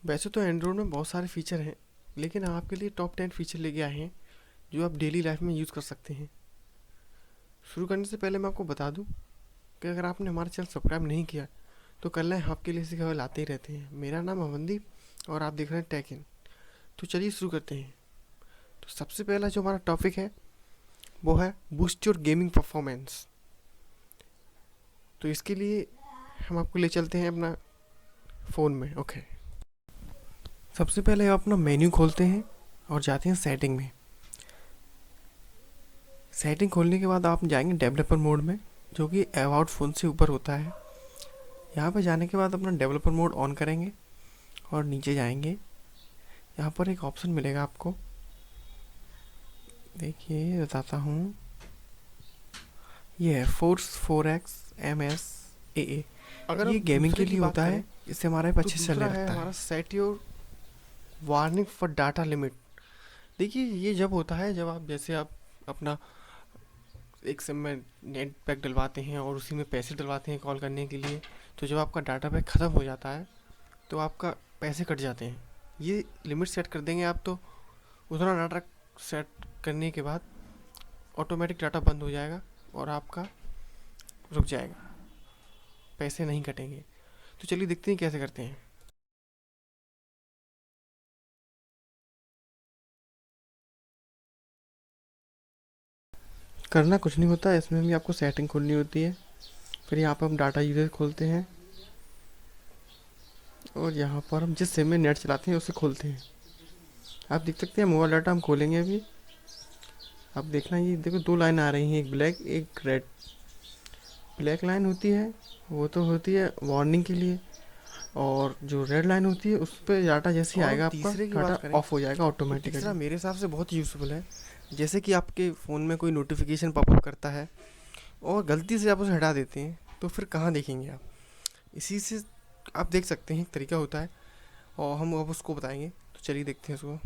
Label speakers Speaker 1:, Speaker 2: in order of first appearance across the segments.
Speaker 1: वैसे तो एंड्रॉयड में बहुत सारे फीचर हैं, लेकिन हम आपके लिए टॉप 10 फीचर लेके आए हैं जो आप डेली लाइफ में यूज़ कर सकते हैं। शुरू करने से पहले मैं आपको बता दूं कि अगर आपने हमारा चैनल सब्सक्राइब नहीं किया तो कर लें, आपके लिए ऐसी खबर लाते ही रहते हैं। मेरा नाम अमनदीप और आप देख रहे हैं टेक इन। तो चलिए शुरू करते हैं। तो सबसे पहला जो हमारा टॉपिक है वो है बूस्ट योर गेमिंग परफॉर्मेंस। तो इसके लिए हम आपको ले चलते हैं अपना फ़ोन में। ओके, सबसे पहले आप अपना मेन्यू खोलते हैं और जाते हैं सेटिंग में। सेटिंग खोलने के बाद आप जाएंगे डेवलपर मोड में, जो कि अबाउट फ़ोन से ऊपर होता है। यहाँ पर जाने के बाद अपना डेवलपर मोड ऑन करेंगे और नीचे जाएंगे। यहाँ पर एक ऑप्शन मिलेगा आपको, देखिए बताता हूँ, ये है फोर्स 4X MS AA।
Speaker 2: अगर
Speaker 1: ये
Speaker 2: हम
Speaker 1: गेमिंग के
Speaker 2: दूसरे की
Speaker 1: लिए
Speaker 2: बात
Speaker 1: होता है,
Speaker 2: करें
Speaker 1: इससे हमारा ऐप
Speaker 2: तो
Speaker 1: अच्छे से चलने
Speaker 2: दूसरा है
Speaker 1: लगता
Speaker 2: हमारा
Speaker 1: है।
Speaker 2: Set your
Speaker 1: warning for data limit. देखिए ये जब होता है जब आप जैसे आप अपना एक सिम में नेट पैक डलवाते हैं और उसी में पैसे डलवाते हैं कॉल करने के लिए, तो जब आपका डाटा पैक ख़त्म हो जाता है तो आपका पैसे कट जाते हैं। ये लिमिट सेट कर देंगे आप, तो उतना डाटा सेट करने के बाद ऑटोमेटिक डाटा बंद हो जाएगा और आपका रुक जाएगा, पैसे नहीं कटेंगे। तो चलिए देखते हैं कैसे करते हैं। करना कुछ नहीं होता है, इसमें भी आपको सेटिंग खोलनी होती है। फिर यहाँ पर हम डाटा यूज़र खोलते हैं और यहाँ पर हम जिस सिम में नेट चलाते हैं उसे खोलते हैं। आप देख सकते हैं मोबाइल डाटा हम खोलेंगे अभी। आप देखना, ये देखो दो लाइन आ रही हैं, एक ब्लैक एक रेड। ब्लैक लाइन होती है वो तो होती है वार्निंग के लिए, और जो रेड लाइन होती है उस पर डाटा जैसे ही
Speaker 2: और हम
Speaker 1: आएगा आपका
Speaker 2: तीसरे की बात
Speaker 1: डाटा
Speaker 2: करें
Speaker 1: ऑफ हो जाएगा
Speaker 2: तो तीसरा
Speaker 1: ऑटोमेटिकली।
Speaker 2: मेरे हिसाब से बहुत यूज़फुल है। जैसे कि आपके फ़ोन में कोई नोटिफिकेशन पॉपअप करता है और गलती से आप उसे हटा देते हैं, तो फिर कहाँ देखेंगे आप? इसी से आप देख सकते हैं, एक तरीका होता है और हम अब उसको बताएंगे। तो चलिए देखते हैं उसको।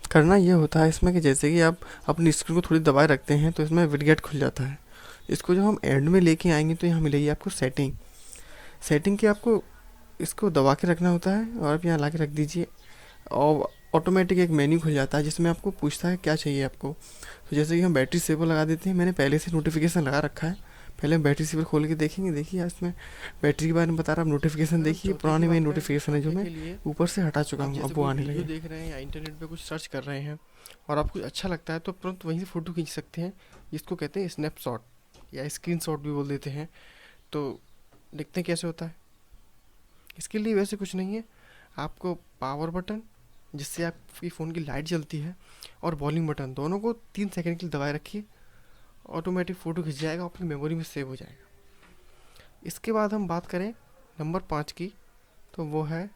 Speaker 1: करना ये होता है इसमें कि जैसे कि आप अपनी स्क्रीन को थोड़ी दबाए रखते हैं तो इसमें विडगेट खुल जाता है। इसको जब हम एंड में लेके आएंगे तो यहाँ मिलेगी आपको सेटिंग। सेटिंग की आपको इसको दबा के रखना होता है और आप यहाँ ला के रख दीजिए और ऑटोमेटिक एक मेन्यू खुल जाता है जिसमें आपको पूछता है क्या चाहिए आपको। तो जैसे कि हम बैटरी सेवर लगा देते हैं, मैंने पहले से नोटिफिकेशन लगा रखा है। पहले हम बैटरी सेवर खोल के देखेंगे। देखिए इसमें बैटरी के बारे में बता रहा, आप नोटिफिकेशन
Speaker 2: अगर हम
Speaker 1: देखिए,
Speaker 2: चौथे की
Speaker 1: पुरानी मेरी
Speaker 2: बात करें तो
Speaker 1: नोटिफिकेशन है जो
Speaker 2: चौथे
Speaker 1: मैं
Speaker 2: के लिए
Speaker 1: ऊपर से हटा चुका
Speaker 2: आप
Speaker 1: हूँ,
Speaker 2: जैसे
Speaker 1: अब वो
Speaker 2: कोई
Speaker 1: आने
Speaker 2: वीडियो
Speaker 1: लगे।
Speaker 2: देख रहे हैं या इंटरनेट पे कुछ सर्च कर रहे हैं और आपको अच्छा लगता है तो तुरंत वहीं से फ़ोटो खींच सकते हैं, जिसको कहते हैं स्नैपशॉट या स्क्रीनशॉट भी बोल देते हैं। तो देखते हैं कैसे होता है। इसके लिए वैसे कुछ नहीं है, आपको पावर बटन जिससे आपकी फ़ोन की लाइट जलती है और वॉल्यूम बटन दोनों को 3 सेकंड के लिए दबाए रखिए, ऑटोमेटिक फ़ोटो खिंच जाएगा, अपनी मेमोरी में सेव हो जाएगा। इसके बाद हम बात करें नंबर 5 की, तो वो है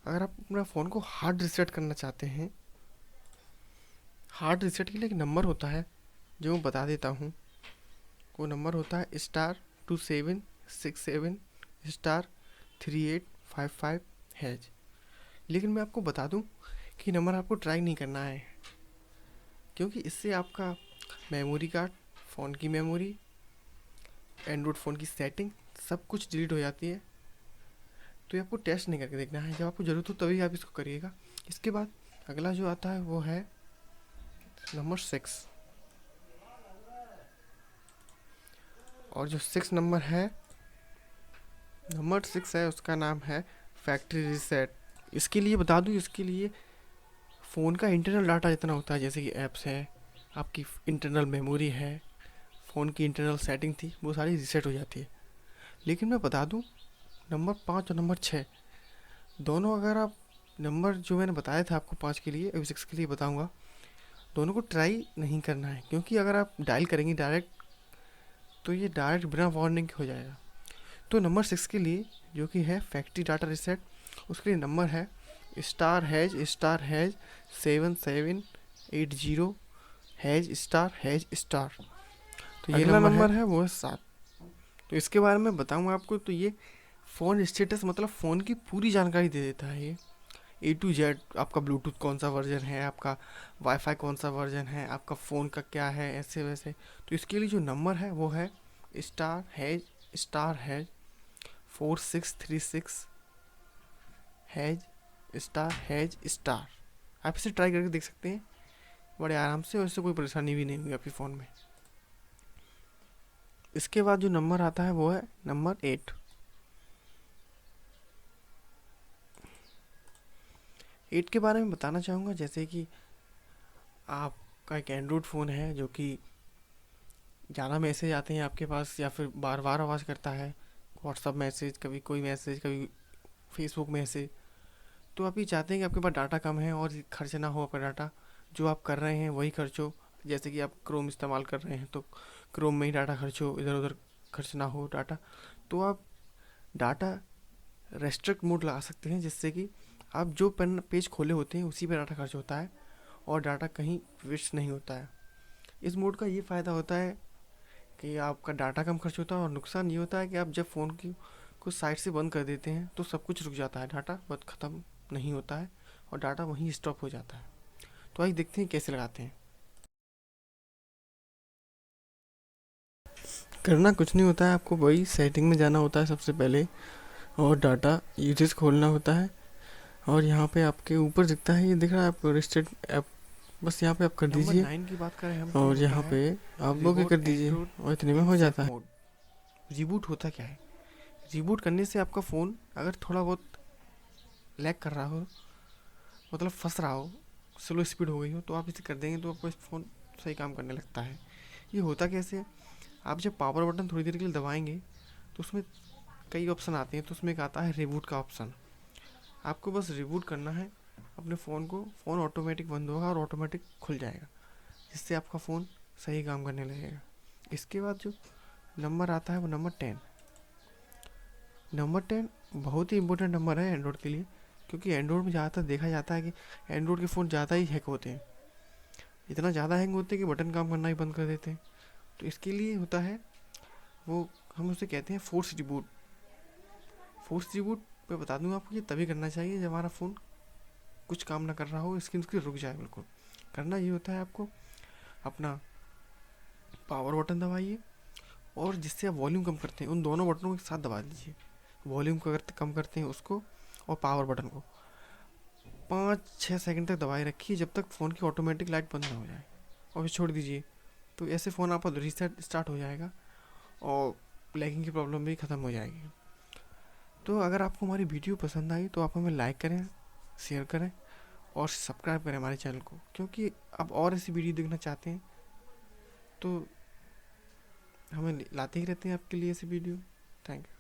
Speaker 2: अगर आप अपना फ़ोन को हार्ड रिसेट करना चाहते हैं। हार्ड रिसेट के लिए एक नंबर होता है जो मैं बता देता हूँ। वो नंबर होता है *2767*3855#। लेकिन मैं आपको बता दूं कि नंबर आपको ट्राई नहीं करना है, क्योंकि इससे आपका मेमोरी कार्ड, फ़ोन की मेमोरी, एंड्रॉयड फ़ोन की सेटिंग सब कुछ डिलीट हो जाती है। तो ये आपको टेस्ट नहीं करके देखना है, जब आपको ज़रूरत हो तभी आप इसको करिएगा। इसके बाद अगला जो आता है वो है नंबर 6। और जो 6 नंबर 6 है उसका नाम है फैक्ट्री रीसेट। इसके लिए बता दूं, इसके लिए फ़ोन का इंटरनल डाटा जितना होता है, जैसे कि ऐप्स है, आपकी इंटरनल मेमोरी है, फ़ोन की इंटरनल सेटिंग थी, वो सारी रीसेट हो जाती है। लेकिन मैं बता दूं, नंबर 5 और नंबर 6 दोनों, अगर आप नंबर जो मैंने बताया था आपको 5 के लिए, अभी 6 के लिए बताऊंगा, दोनों को ट्राई नहीं करना है, क्योंकि अगर आप डायल करेंगे डायरेक्ट तो ये डायरेक्ट बिना वार्निंग के हो जाएगा। तो नंबर 6 के लिए, जो कि है फैक्ट्री डाटा रीसेट, उसके लिए नंबर है *##7780###। तो ये अगला
Speaker 1: नंबर
Speaker 2: नंबर
Speaker 1: है।
Speaker 2: है वो है 7। तो इसके बारे में बताऊंगा आपको। तो ये फ़ोन स्टेटस मतलब फ़ोन की पूरी जानकारी दे देता है। ये A to Z आपका ब्लूटूथ कौन सा वर्जन है, आपका वाईफाई कौन सा वर्जन है, आपका फ़ोन का क्या है, ऐसे वैसे। तो इसके लिए जो नंबर है वो है *##* 4636 ###। आप इसे ट्राई करके देख सकते हैं बड़े आराम से, और इससे कोई परेशानी भी नहीं हुई आपके फ़ोन में। इसके बाद जो नंबर आता है वो है नंबर 8 के बारे में बताना चाहूँगा। जैसे कि आपका एक एंड्रॉयड फ़ोन है जो कि ज़्यादा मैसेज आते हैं आपके पास, या फिर बार बार आवाज़ करता है, व्हाट्सअप मैसेज, कभी कोई मैसेज, कभी फेसबुक मैसेज। तो आप ये चाहते हैं कि आपके पास डाटा कम है और खर्च ना हो आपका डाटा, जो आप कर रहे हैं वही खर्च हो। जैसे कि आप क्रोम इस्तेमाल कर रहे हैं तो क्रोम में ही डाटा खर्च हो, इधर उधर खर्च ना हो डाटा। तो आप डाटा रेस्ट्रिक्ट मोड लगा सकते हैं, जिससे कि आप जो पेज खोले होते हैं उसी पे डाटा खर्च होता है और डाटा कहीं वेस्ट नहीं होता है। इस मोड का ये फ़ायदा होता है कि आपका डाटा कम खर्च होता है, और नुकसान ये होता है कि आप जब फ़ोन की कुछ साइट से बंद कर देते हैं तो सब कुछ रुक जाता है, डाटा बस ख़त्म नहीं होता है और डाटा वहीं स्टॉप हो जाता है। तो आइए देखते हैं कैसे लगाते हैं। करना कुछ नहीं होता है, आपको वही सेटिंग में जाना होता है सबसे पहले, और डाटा यूजेस खोलना होता है। और यहाँ पे आपके ऊपर दिखता है, ये दिख रहा है आपको रिस्ट्रिक्ट ऐप, बस यहाँ पे आप कर
Speaker 1: नंबर
Speaker 2: दीजिए
Speaker 1: 9 की बात करें हम तो
Speaker 2: और
Speaker 1: होता
Speaker 2: यहाँ
Speaker 1: है
Speaker 2: पे आप ओके कर
Speaker 1: रिबूट
Speaker 2: दीजिए
Speaker 1: एंड्रॉयड
Speaker 2: और इतने में
Speaker 1: इन
Speaker 2: हो
Speaker 1: सेफ
Speaker 2: जाता है।
Speaker 1: मोड। रिबूट होता क्या है? रिबूट करने से आपका फ़ोन अगर थोड़ा बहुत लैग कर रहा हो, मतलब फंस रहा हो, स्लो स्पीड हो गई हो, तो आप इसे कर देंगे तो आपका फ़ोन सही काम करने लगता है। ये होता कैसे है? आप जब पावर बटन थोड़ी देर के लिए दबाएंगे तो उसमें कई ऑप्शन आते हैं, तो उसमें एक आता है रिबूट का ऑप्शन। आपको बस रिबूट करना है अपने फ़ोन को, फ़ोन ऑटोमेटिक बंद होगा और ऑटोमेटिक खुल जाएगा, जिससे आपका फ़ोन सही काम करने लगेगा। इसके बाद जो नंबर आता है वो नंबर 10 बहुत ही इंपॉर्टेंट नंबर है एंड्रॉयड के लिए, क्योंकि एंड्रॉयड में ज़्यादातर देखा जाता है कि एंड्रॉयड के फ़ोन ज़्यादा ही हैक होते हैं, इतना ज़्यादा हैंग होते हैं कि बटन काम करना ही बंद कर देते हैं। तो इसके लिए होता है वो, हम उसे कहते हैं फोर्स रिबूट। फोर्स रिबूट मैं बता दूंगा आपको, ये तभी करना चाहिए जब हमारा फ़ोन कुछ काम ना कर रहा हो, स्क्रीन उसकी रुक जाए बिल्कुल। करना ये होता है आपको अपना पावर बटन दबाइए, और जिससे आप वॉल्यूम कम करते हैं उन दोनों बटनों को एक साथ दबा दीजिए। वॉल्यूम को अगर कम करते हैं उसको, और पावर बटन को 5-6 सेकंड तक दबाए रखिए, जब तक फ़ोन की ऑटोमेटिक लाइट बंद ना हो जाए, और फिर छोड़ दीजिए। तो ऐसे फ़ोन आपका रीसेट स्टार्ट हो जाएगा और लैगिंग की प्रॉब्लम भी ख़त्म हो जाएगी। तो अगर आपको हमारी वीडियो पसंद आई तो आप हमें लाइक करें, शेयर करें और सब्सक्राइब करें हमारे चैनल को, क्योंकि आप और ऐसी वीडियो देखना चाहते हैं तो हमें लाते ही रहते हैं आपके लिए ऐसी वीडियो। Thank you.